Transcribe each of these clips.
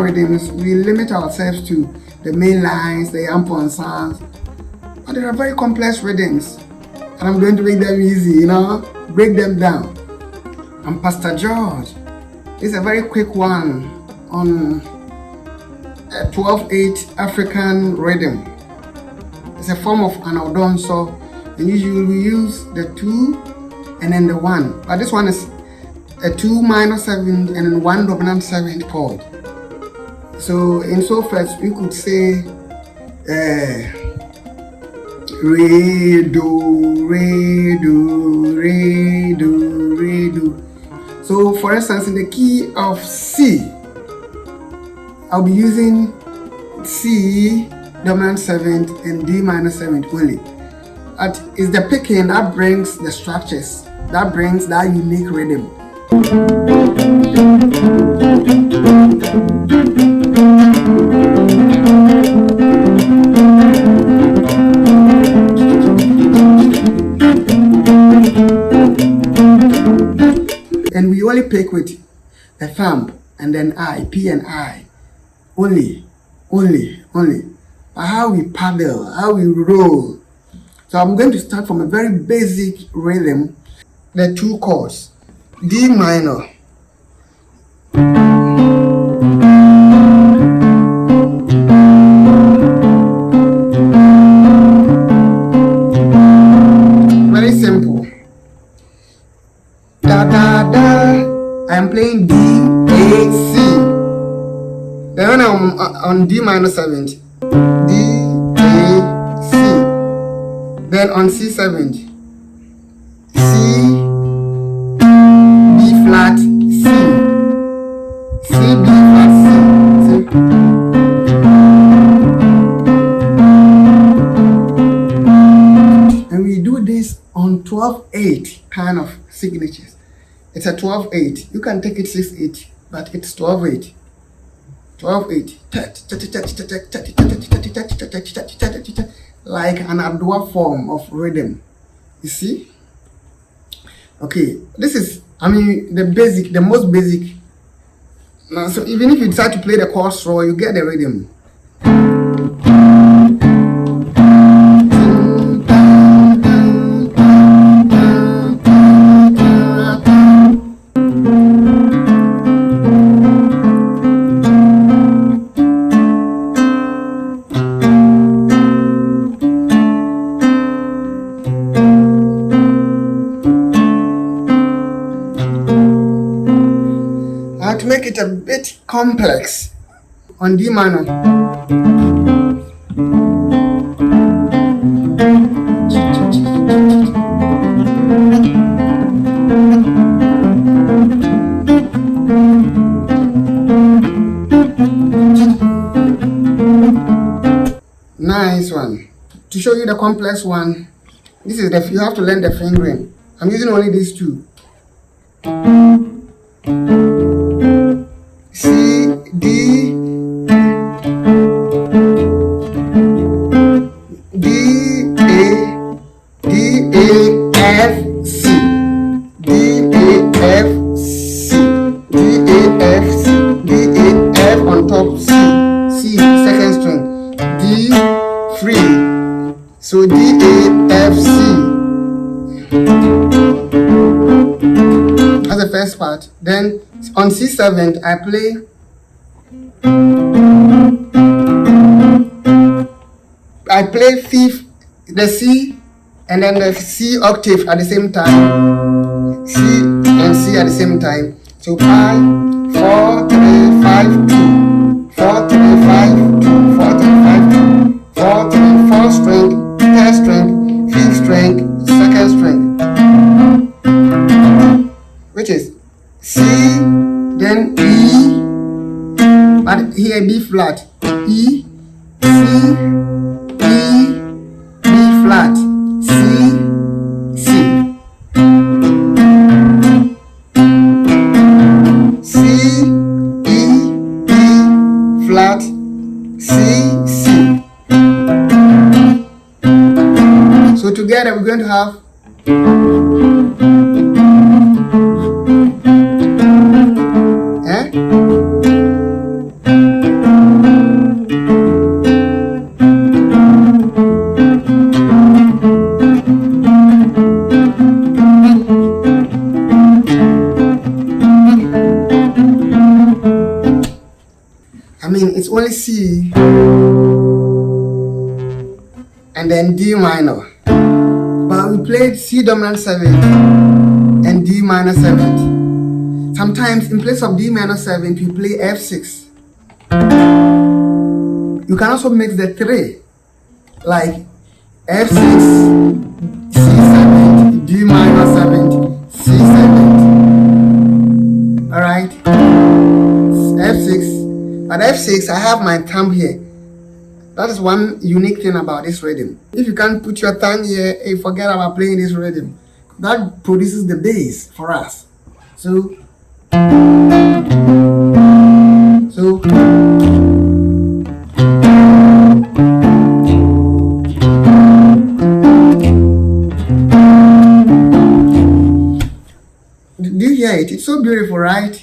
rhythms, we limit ourselves to the main lines, the amp sounds. But there are very complex rhythms, and I'm going to make them easy, break them down. I'm Pastor George. This is a very quick one on a 12/8 African rhythm. It's a form of an Odonson, and usually we use the 2 and then the 1. But this one is a 2 minor 7 and then 1 dominant 7 chord. So in so first we could say re do re do re do re do. So for instance, in the key of C, I'll be using C dominant 7th and D minor 7th only. But it's the picking that brings the structures, that brings that unique rhythm. And we only pick with the thumb and then I, P and I. Only. How we paddle, how we roll. So I'm going to start from a very basic rhythm, the 2 chords, D minor, very simple. Da da da. I'm playing D, A, C. Then when I'm on D minor 7th, D, A, C. Then on C 7th, C, B flat, C, C, B flat, C. And we do this on 12/8 kind of signatures. It's a 12/8. You can take it 6/8, but it's 12/8. 12/8. Like an Adwa form of rhythm. You see? Okay, this is, the most basic. Now, so even if you decide to play the chorus roll, you get the rhythm. To make it a bit complex, on D minor, nice one. To show you the complex one, this is you have to learn the fingering. I'm using only these 2. C, D, D, A, F, C, D, A, F, C, D, A, F, C, D, A, F on top, C, second string, D, free, so D, A, F, C. That's the first part. Then on C7, I play fifth, the C, and then the C octave at the same time. C and C at the same time. So 5, 4, 3, 5, 2, 4, 3, 5, 2, 4, 3, 5, 2, 4, 3, 4 string, 3rd string, 5th string, 2nd string, which is C, then E, but here B flat, E, C, E, B flat, C, C, C, E, B flat, C, C. So together we're going to have I mean, it's only C and then D minor. But we played C dominant 7th and D minor 7th. Sometimes in place of D minor 7th, we play F6. You can also mix the 3, like F6, C7, D minor 7th, C7. Alright? F6. At F6, I have my thumb here. That is one unique thing about this rhythm. If you can't put your thumb here, hey, forget about playing this rhythm. That produces the bass for us. So do you hear it? It's so beautiful, right?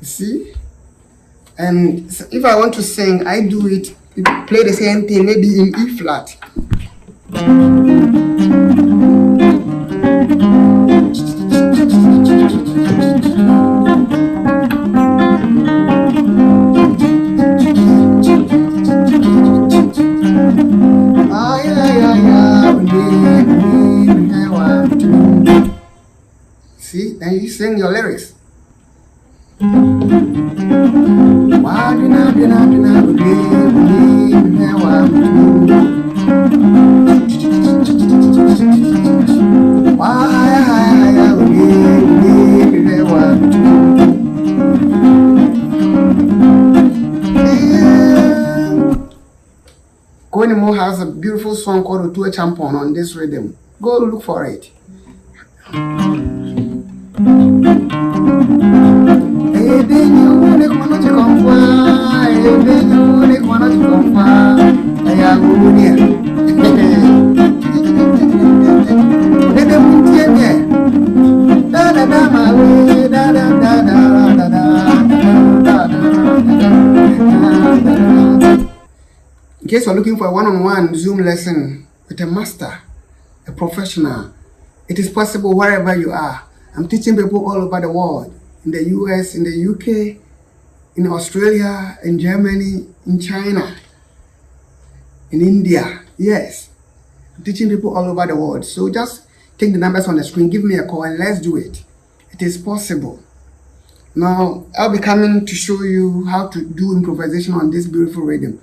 See? And if I want to sing, I do it, play the same thing, maybe in E flat. See, then you sing your lyrics. Konimo has a beautiful song called Otua Champon on this rhythm. Go look for it. In case you're looking for a one-on-one Zoom lesson with a master, a professional, it is possible wherever you are. I'm teaching people all over the world, in the US, in the UK, in Australia, in Germany, in China, in India. Yes, I'm teaching people all over the world. So just take the numbers on the screen, give me a call, and let's do it. It is possible. Now, I'll be coming to show you how to do improvisation on this beautiful rhythm.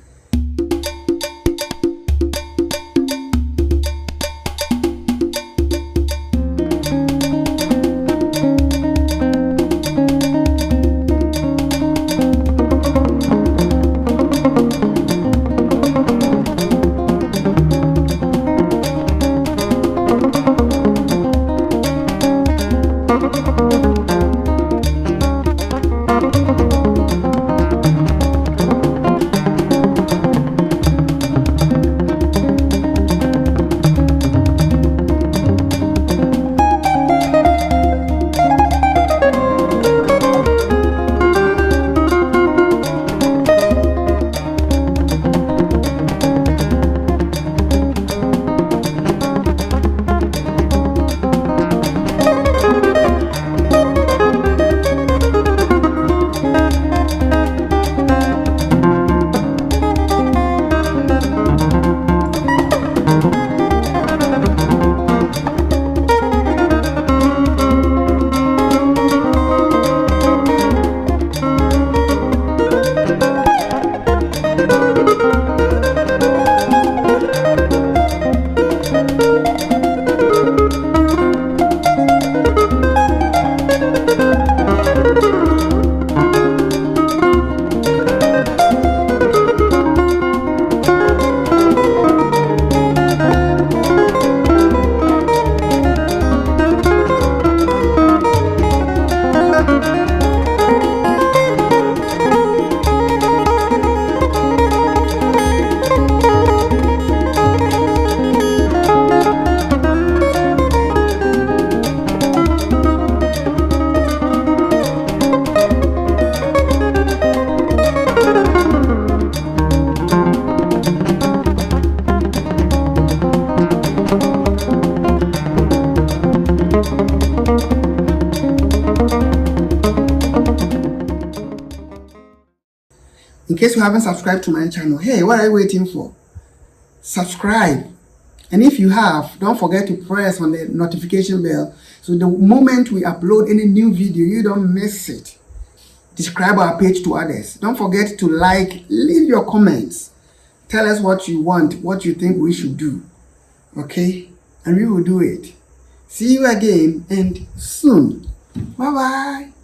In case you haven't subscribed to my channel, hey, what are you waiting for? Subscribe. And if you have, don't forget to press on the notification bell so the moment we upload any new video, you don't miss it. Describe our page to others. Don't forget to like, leave your comments. Tell us what you want, what you think we should do. Okay? And we will do it. See you again and soon. Bye-bye.